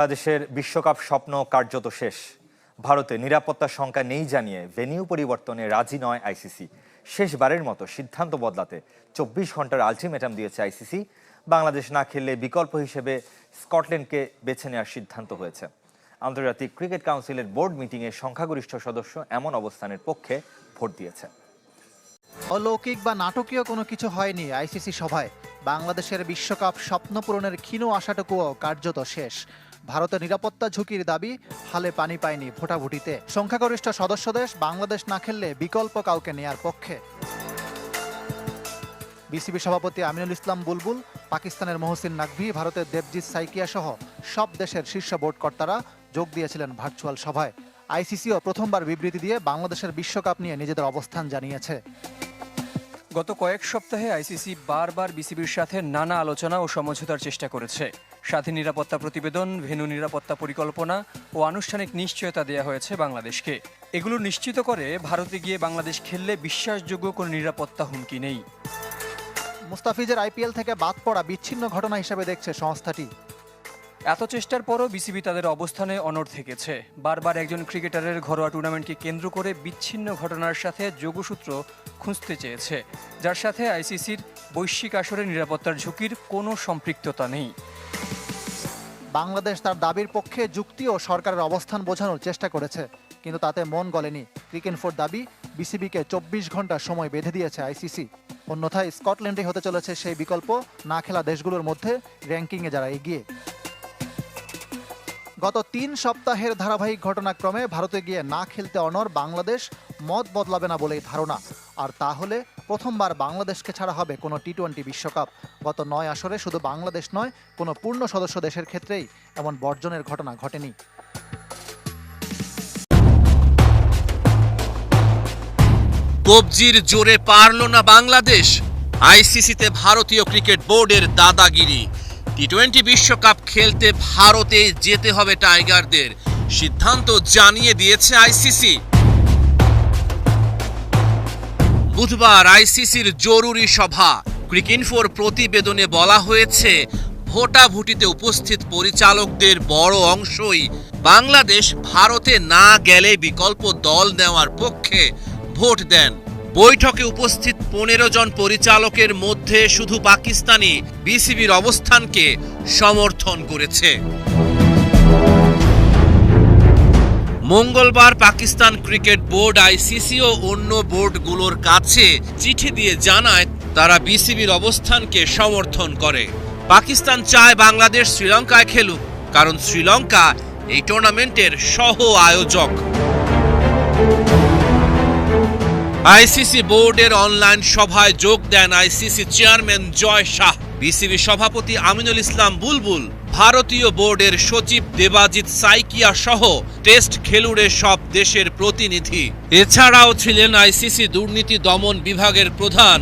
বাংলাদেশের বিশ্বকাপ স্বপ্ন কার্যত শেষ। ভারতে নিরাপত্তার শঙ্কা নেই জানিয়ে ভেন্যু পরিবর্তনে রাজি নয় আইসিসি। শেষবারের মতো সিদ্ধান্ত বদলাতে 24 ঘন্টার আলটিমেটাম দিয়েছে আইসিসি। বাংলাদেশ না খেললে বিকল্প হিসেবে স্কটল্যান্ডকে বেছে নেওয়ার সিদ্ধান্ত হয়েছে। আন্তর্জাতিক ক্রিকেট কাউন্সিলের বোর্ড মিটিংয়ে সংখ্যাগরিষ্ঠ সদস্য এমন অবস্থানের পক্ষে ভোট দিয়েছে। অলৌকিক বা নাটকীয় কোনো কিছু হয়নি আইসিসি সভায়। বাংলাদেশের বিশ্বকাপ স্বপ্ন পূরণের ক্ষীণ আশাটুকুও কার্যত শেষ। ভারতের নিরাপত্তা ঝুঁকির দাবি হালে পানি পায়নি ভোটাভুটিতে। সংখ্যাগরিষ্ঠ সদস্য দেশ বাংলাদেশ না খেললে বিকল্প কাউকে নেয়ার পক্ষে। বিসিবি সভাপতি আমিনুল ইসলাম বুলবুল, পাকিস্তানের মহসিন নাকভি, ভারতের দেবজিৎ সাইকিয়া সহ সব দেশের শীর্ষ বোর্ড কর্তারা যোগ দিয়েছিলেন ভার্চুয়াল সভায়। আইসিসিও প্রথমবার বিবৃতি দিয়ে বাংলাদেশের বিশ্বকাপ নিয়ে নিজেদের অবস্থান জানিয়েছে। গত কয়েক সপ্তাহে আইসিসি বারবার বিসিবির সাথে নানা আলোচনা ও সমঝোতার চেষ্টা করেছে। স্বাধীন নিরাপত্তা প্রতিবেদন, ভেন্যু নিরাপত্তা পরিকল্পনা ও আনুষ্ঠানিক নিশ্চয়তা দেওয়া হয়েছে বাংলাদেশকে। এগুলো নিশ্চিত করে ভারতে গিয়ে বাংলাদেশ খেললে বিশ্বাসযোগ্য কোনো নিরাপত্তা হুমকি নেই। মুস্তাফিজের আইপিএল থেকে বাদ পড়া বিচ্ছিন্ন ঘটনা হিসেবে দেখছে সংস্থাটি। এত চেষ্টার পরও বিসিবি তাদের অবস্থানে অনড় থেকেছে। বারবার একজন ক্রিকেটারের ঘরোয়া টুর্নামেন্টকে কেন্দ্র করে বিচ্ছিন্ন ঘটনার সাথে যোগসূত্র খুঁজতে চেয়েছে, যার সাথে আইসিসির বৈশ্বিক আসরে নিরাপত্তার ঝুঁকির কোনো সম্পৃক্ততা নেই। বাংলাদেশ তার দাবির পক্ষে যুক্তি ও সরকারের অবস্থান বোঝানোর চেষ্টা করেছে, কিন্তু তাতে মন গলেনি। ক্রিকেনফোর দাবি বিসিবিকে 24 ঘন্টা সময় বেঁধে দিয়েছে আইসিসি। অন্যথায় স্কটল্যান্ডে হতে চলেছে সেই বিকল্প না খেলা দেশগুলোর মধ্যে র্যাঙ্কিংয়ে যারা এগিয়ে। গত 3 সপ্তাহের ধারাবাহিক ঘটনাক্রমে ভারতে গিয়ে না খেলতে অনড় বাংলাদেশ মত বদলাবে না বলেই ধারণা। আর তাহলে প্রথমবার বাংলাদেশকে ছাড়া হবে কোনো টি-20 বিশ্বকাপ। গত 9 আসরে শুধু বাংলাদেশ নয়, কোনো পূর্ণ সদস্য দেশের ক্ষেত্রেই এমন বর্জনের ঘটনা ঘটেনি। কবজির জোরে পারল না বাংলাদেশ। আইসিসিতে ভারতীয় ক্রিকেট বোর্ডের দাদাগিরি। টি-20 বিশ্বকাপ খেলতে ভারতে যেতে হবে টাইগারদের, সিদ্ধান্ত জানিয়ে দিয়েছে আইসিসি। বুধবার আইসিসির জরুরি সভা। ক্রিকেনফোর প্রতিবেদনে বলা হয়েছে, ভোটাভুটিতে উপস্থিত পরিচালকদের বড় অংশই বাংলাদেশ ভারতে না গেলে বিকল্প দল নেওয়ার পক্ষে ভোট দেন। বৈঠকে উপস্থিত 15 জন পরিচালকের মধ্যে শুধু পাকিস্তানি বিসিবির অবস্থানকে সমর্থন করেছে। মঙ্গলবার পাকিস্তান ক্রিকেট বোর্ড আইসিসি ও অন্য বোর্ডগুলোর কাছে চিঠি দিয়ে জানায় তারা বিসিবির অবস্থানকে সমর্থন করে। পাকিস্তান চায় বাংলাদেশ শ্রীলঙ্কায় খেলুক, কারণ শ্রীলঙ্কা এই টুর্নামেন্টের সহ আয়োজক। আইসিসি বোর্ডের অনলাইন সভায় যোগ দেন আইসিসি চেয়ারম্যান জয় শাহ, বিসিবি সভাপতি আমিনুল ইসলাম বুলবুল, ভারতীয় বোর্ডের সচিব দেবাজিৎ সাইকিয়া সহ টেস্ট খেলুড়ে সব দেশের প্রতিনিধি। এছাড়াও ছিলেন আইসিসি দুর্নীতি দমন বিভাগের প্রধান